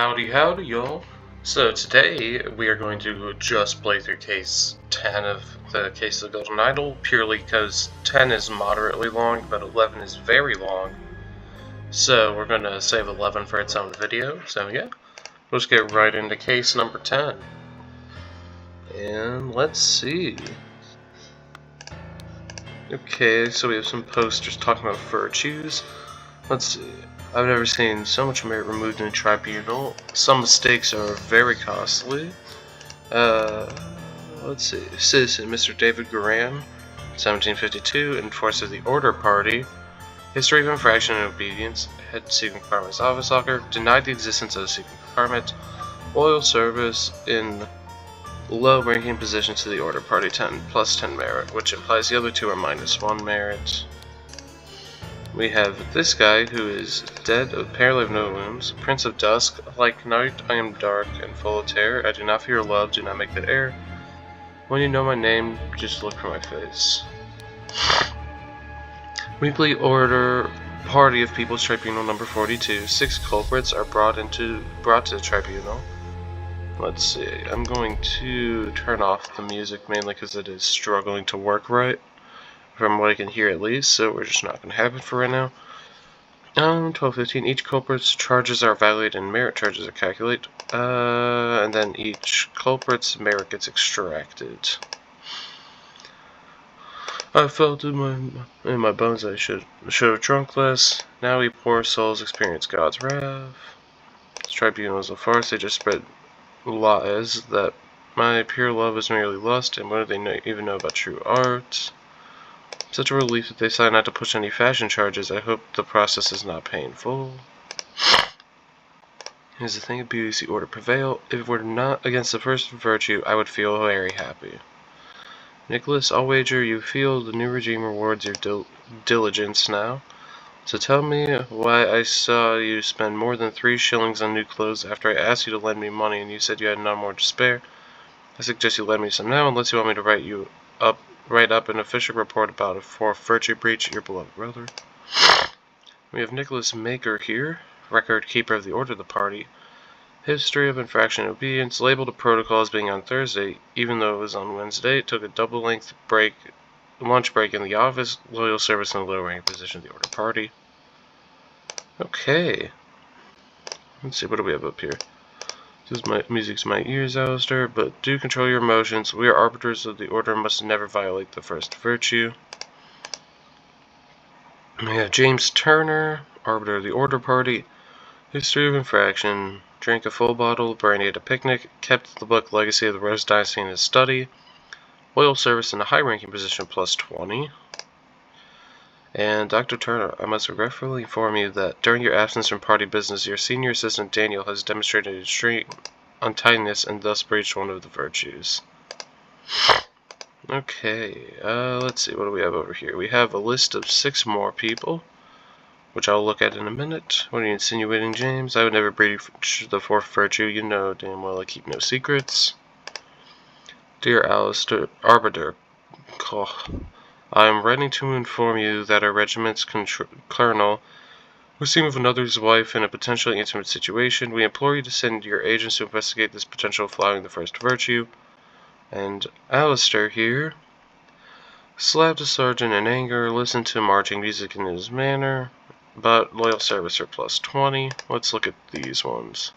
Howdy, howdy, y'all. So today we are going to just play through case 10 of the Case of the Golden Idol, purely because 10 is moderately long, but 11 is very long. So we're going to save 11 for its own video. So yeah, let's get right into case number 10. And let's see. Okay, so we have some posters talking about virtues. Let's see. I've never seen so much merit removed in a tribunal. Some mistakes are very costly. Let's see. Citizen Mr. David Graham, 1752, enforcer of the Order Party. History of infraction and obedience. Head secret compartment's office locker. Denied the existence of a secret compartment. Loyal service in low ranking position to the Order Party, 10 plus 10 merit, which implies the other two are minus 1 merit. We have this guy who is dead, apparently of no wounds. Prince of Dusk, like night, I am dark and full of terror. I do not fear love, do not make the air. When you know my name, just look for my face. Weekly Order Party of People's Tribunal number 42. 6 culprits are brought to the tribunal. Let's see, I'm going to turn off the music mainly because it is struggling to work right. From what I can hear at least, so we're just not going to have it for right now. 12:15. Each culprit's charges are evaluated and merit charges are calculated. And then each culprit's merit gets extracted. I felt in my bones I should have drunk less. Now we poor souls experience God's wrath. This tribunal is a farce. They just spread lies that my pure love is merely lust, and what do they even know about true art? Such a relief that they decided not to push any fashion charges. I hope the process is not painful. Here's the thing of beauty is the order prevail. If it were not against the first virtue, I would feel very happy. Nicholas, I'll wager you feel the new regime rewards your diligence now. So tell me why I saw you spend more than 3 shillings on new clothes after I asked you to lend me money and you said you had none more to spare. I suggest you lend me some now unless you want me to write up an official report about a 4th virtue breach, your beloved brother. We have Nicholas Maker here, record keeper of the Order of the Party. History of infraction and obedience, labeled a protocol as being on Thursday, even though it was on Wednesday. It took a double-length lunch break in the office, loyal service in the low-rank position of the Order Party. Okay. Let's see, what do we have up here? Music's my ears, Alistair, but do control your emotions. We are arbiters of the order and must never violate the first virtue. We have James Turner, arbiter of the Order Party. History of infraction. Drank a full bottle of brandy at a picnic. Kept the book Legacy of the Rose Dynasty in his study. Loyal service in a high-ranking position plus 20. And Dr. Turner, I must regretfully inform you that during your absence from party business, your senior assistant Daniel has demonstrated extreme untidiness and thus breached one of the virtues. Okay, let's see, what do we have over here? We have a list of 6 more people, which I'll look at in a minute. What are you insinuating, James? I would never breach the 4th virtue. You know damn well I keep no secrets. Dear Alistair, Arbiter, I am writing to inform you that our regiment's colonel was seen with another's wife in a potentially intimate situation. We implore you to send your agents to investigate this potential flouting the first virtue. And Alistair here slapped a sergeant in anger, listened to marching music in his manner, but loyal service are plus 20. Let's look at these ones.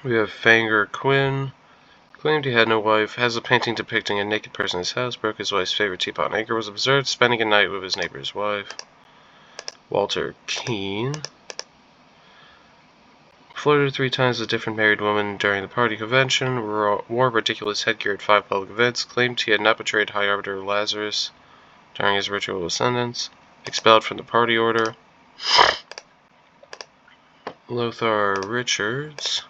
We have Fanger Quinn. Claimed he had no wife, has a painting depicting a naked person in his house, broke his wife's favorite teapot in anger, was observed spending a night with his neighbor's wife. Walter Keane. Flirted 3 times with different married women during the party convention, wore ridiculous headgear at 5 public events, claimed he had not betrayed High Arbiter Lazarus during his ritual ascendance, expelled from the party order. Lothar Richards.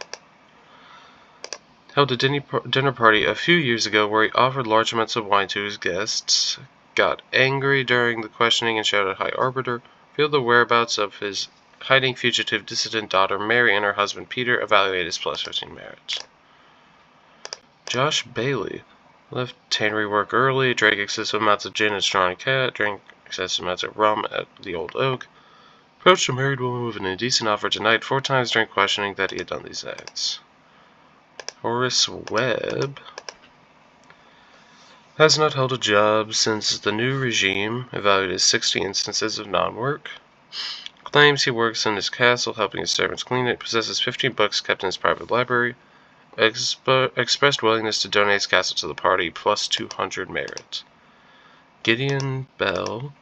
Held a dinner party a few years ago where he offered large amounts of wine to his guests, got angry during the questioning and shouted High Arbiter, revealed the whereabouts of his hiding fugitive dissident daughter Mary and her husband Peter, evaluated his plus 15 merits. Josh Bailey. Left tannery work early, drank excessive amounts of gin and strong cat, drank excessive amounts of rum at the Old Oak, Approached a married woman with an indecent offer tonight 4 times during questioning that he had done these acts. Horace Webb has not held a job since the new regime evaluated 60 instances of non-work. Claims he works in his castle helping his servants clean it, possesses 15 books kept in his private library, expressed willingness to donate his castle to the party, plus 200 merit. Gideon Bell,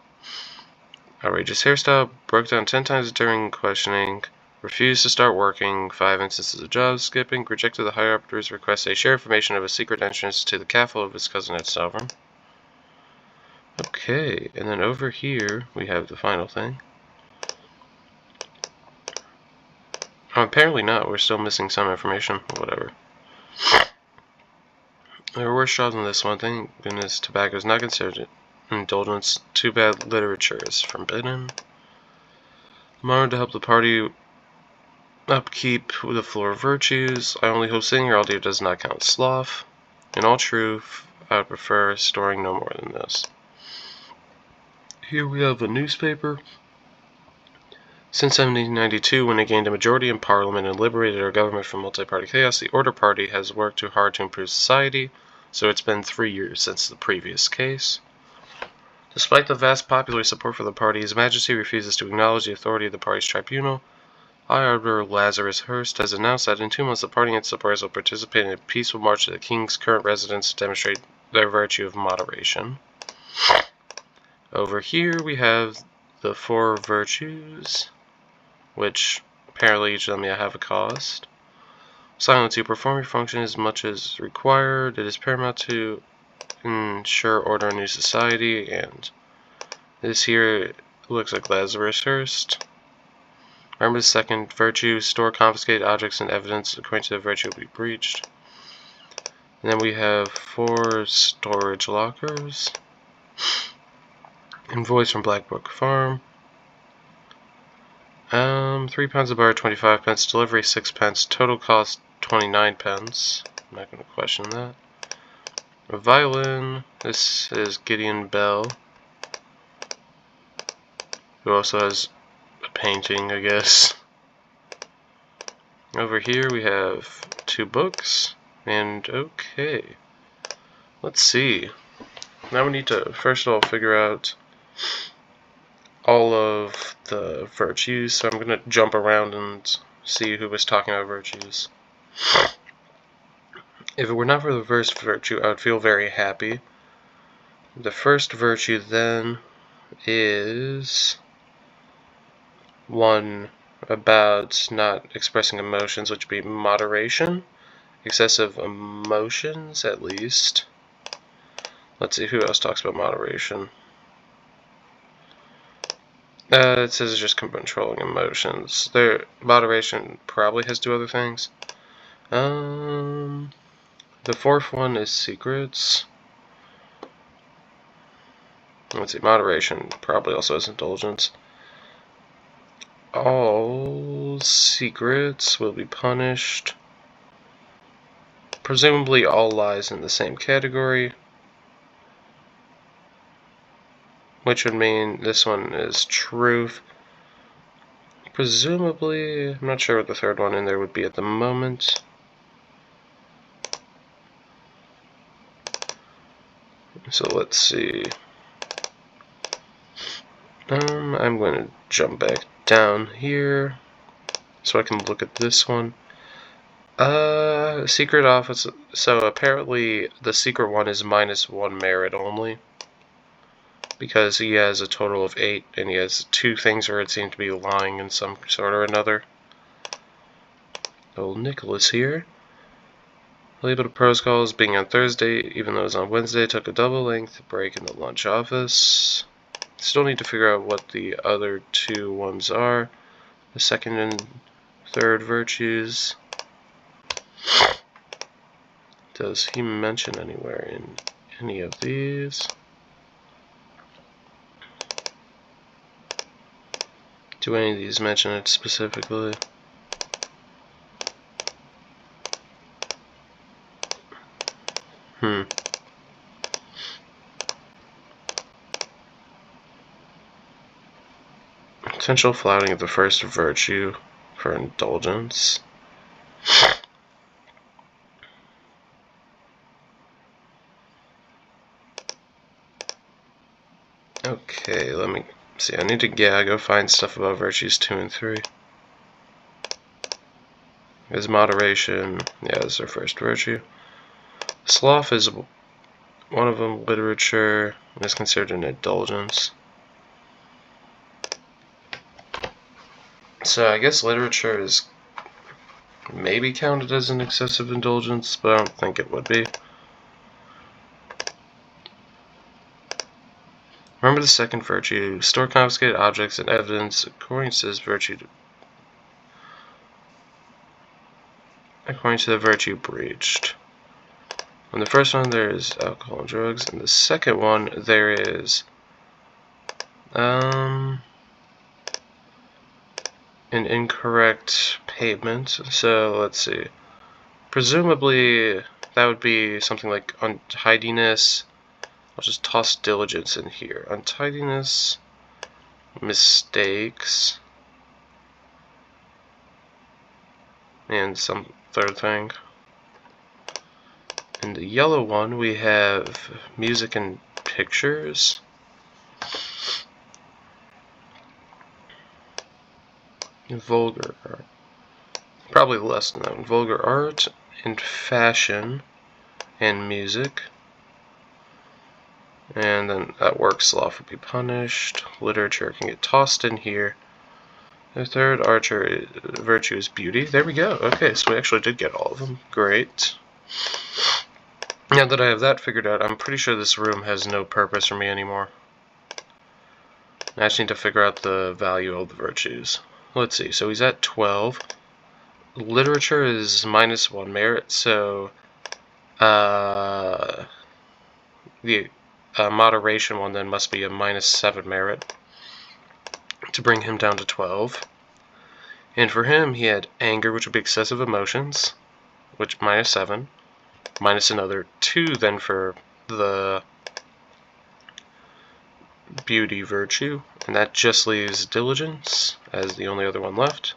outrageous hairstyle, broke down 10 times during questioning, refused to start working, 5 instances of job skipping, rejected the higher upper's request to share information of a secret entrance to the castle of his cousin at Sovereign. Okay, and then over here we have the final thing. Oh, apparently not, we're still missing some information, whatever. There were worse jobs than this one. Thank goodness tobacco is not considered indulgence. Too bad literature is forbidden. I'm honored to help the party upkeep the floor of virtues. I only hope sitting here all day does not count sloth. In all truth, I would prefer storing no more than this. Here we have a newspaper. Since 1792, when it gained a majority in Parliament and liberated our government from multi-party chaos, the Order Party has worked too hard to improve society, so it's been 3 years since the previous case. Despite the vast popular support for the party, His Majesty refuses to acknowledge the authority of the party's tribunal. High Arbiter Lazarus Hurst has announced that in 2 months the party and its supporters will participate in a peaceful march to the King's current residence to demonstrate their virtue of moderation. Over here we have the 4 virtues, which apparently each of them have a cost. Silence. You perform your function as much as required. It is paramount to ensure order in new society, and this here looks like Lazarus Hurst. Remember the 2nd virtue, store confiscated objects and evidence according to the virtue will be breached. And then we have 4 storage lockers. Invoice from Blackbrook Farm. 3 pounds of butter, 25 pence. Delivery, 6 pence. Total cost, 29 pence. I'm not going to question that. A violin. This is Gideon Bell, who also has a painting, I guess. Over here we have 2 books. And okay. Let's see. Now we need to first of all figure out all of the virtues, so I'm going to jump around and see who was talking about virtues. If it were not for the first virtue, I would feel very happy. The first virtue then is one about not expressing emotions, which would be moderation. Excessive emotions, at least. Let's see, who else talks about moderation? It says it's just controlling emotions. Moderation probably has 2 other things. The 4th one is secrets. Let's see, moderation probably also has indulgence. All secrets will be punished. Presumably all lies in the same category, which would mean this one is truth. Presumably, I'm not sure what the 3rd one in there would be at the moment. So let's see. I'm going to jump back down here so I can look at this one. Secret office. So apparently the secret one is -1 merit only, because he has a total of 8 and he has 2 things where it seemed to be lying in some sort or another. Old Nicholas here. Labeled to protocols being on Thursday, even though it was on Wednesday, took a double-length break in the lunch office. Still need to figure out what the other 2 ones are. The 2nd and 3rd virtues. Does he mention anywhere in any of these? Do any of these mention it specifically? Potential flouting of the first virtue for indulgence. Okay, let me see. I need to go find stuff about virtues 2 and 3. Is moderation. Yeah, that's our first virtue. Sloth is one of them. Literature is considered an indulgence. So I guess literature is maybe counted as an excessive indulgence, but I don't think it would be. Remember the second virtue. Store confiscated objects and evidence according to this virtue. According to the virtue breached. In the first one, there is alcohol and drugs. In the second one, there is an incorrect payment. So let's see. Presumably, that would be something like untidiness. I'll just toss diligence in here. Untidiness, mistakes, and some third thing. In the yellow one, we have music and pictures. Vulgar art. Probably less than that. Vulgar art and fashion and music. And then at work, sloth would be punished. Literature can get tossed in here. The third virtue is beauty. There we go. Okay, so we actually did get all of them. Great. Now that I have that figured out, I'm pretty sure this room has no purpose for me anymore. I just need to figure out the value of the virtues. Let's see, so he's at 12. Literature is -1 merit, so the moderation one then must be a -7 merit to bring him down to 12. And for him, he had anger, which would be excessive emotions, which -7, minus another 2 then for the beauty virtue, and that just leaves diligence as the only other one left.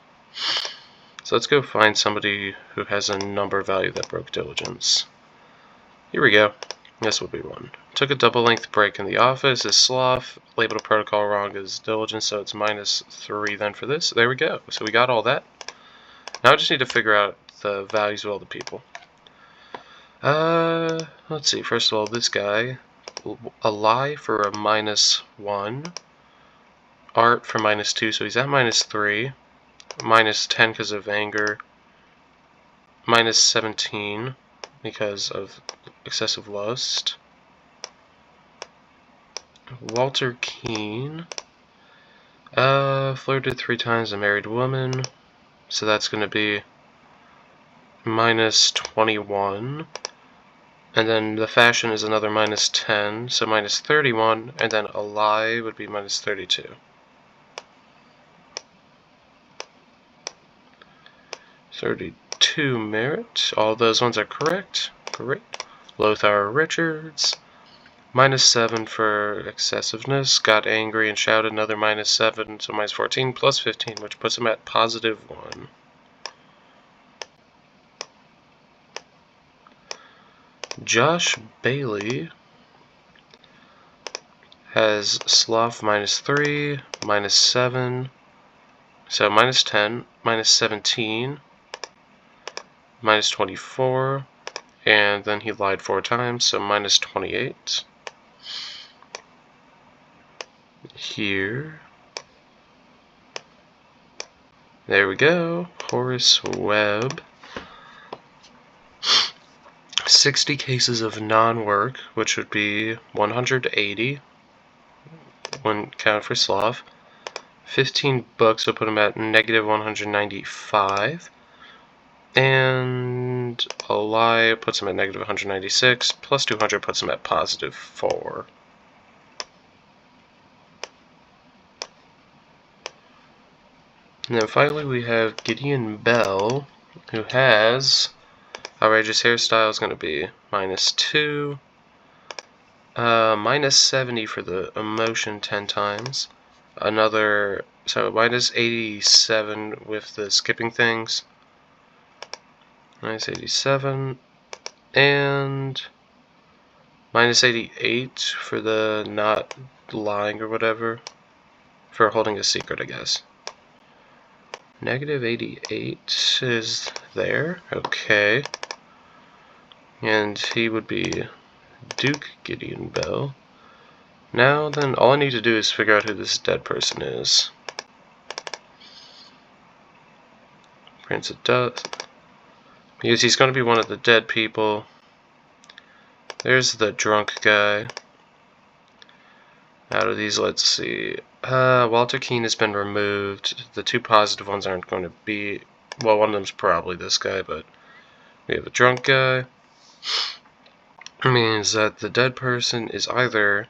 So let's go find somebody who has a number value that broke diligence. Here we go. This will be one. Took a double length break in the office is sloth. Labeled a protocol wrong as diligence, so it's -3 then for this. There we go. So we got all that. Now I just need to figure out the values of all the people. Let's see. First of all, this guy. A lie for a -1. Art for -2, so he's at -3. -10 because of anger. -17 because of excessive lust. Walter Keane. Flirted 3 times a married woman. So that's going to be -21. And then the fashion is another -10, so -31. And then a lie would be -32. 32 merit. All those ones are correct. Great. Lothar Richards. -7 for excessiveness. Got angry and shouted, another -7, so -14 plus 15, which puts him at +1. Josh Bailey has sloth -3, -7, so -10, -17, -24, and then he lied 4 times, so -28. Here. There we go. Horace Webb. 60 cases of non-work, which would be 180 when counted for sloth. 15 books would put him at -195. And a lie puts him at -196. Plus 200 puts him at +4. And then finally we have Gideon Bell, who has outrageous hairstyle is going to be -2, -70 for the emotion 10 times, another So minus 87 with the skipping things. Minus 87. And minus 88 for the not lying or whatever. For holding a secret, I guess. Negative 88 is there. Okay. And he would be Duke Gideon Bell. Now then, all I need to do is figure out who this dead person is. Prince of Dust. Because he's going to be one of the dead people. There's the drunk guy. Out of these, let's see. Walter Keane has been removed. The two positive ones aren't going to be... Well, one of them's probably this guy, but... We have a drunk guy. It means that the dead person is either...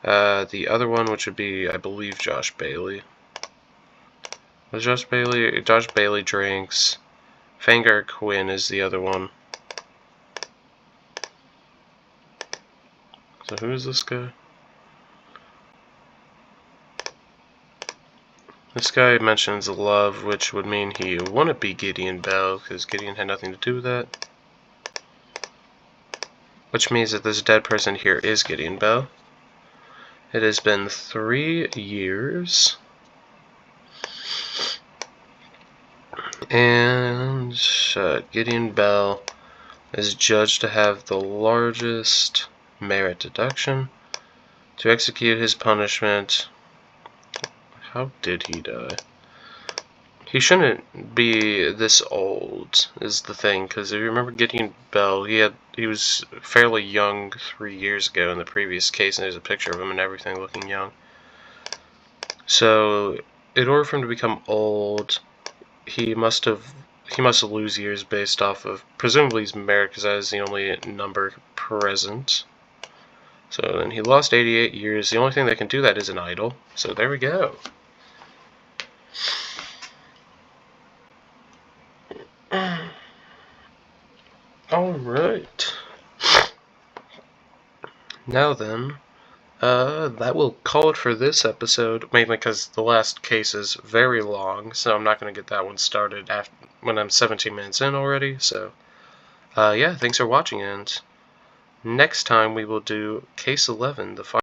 the other one, which would be, I believe, Josh Bailey. Was Josh Bailey? Josh Bailey drinks. Fangar Quinn is the other one. So who is this guy? This guy mentions love, which would mean he wouldn't be Gideon Bell, because Gideon had nothing to do with that. Which means that this dead person here is Gideon Bell. It has been 3 years. And Gideon Bell is judged to have the largest merit deduction. To execute his punishment... How did he die? He shouldn't be this old, is the thing, because if you remember Gideon Bell, he was fairly young 3 years ago in the previous case, and there's a picture of him and everything looking young. So, in order for him to become old, he must lose years based off of, presumably his merit, because that is the only number present. So then he lost 88 years. The only thing that can do that is an idol. So there we go. Alright. Now then, that will call it for this episode, mainly because the last case is very long, so I'm not going to get that one started when I'm 17 minutes in already, so, yeah, thanks for watching, and next time we will do Case 11, the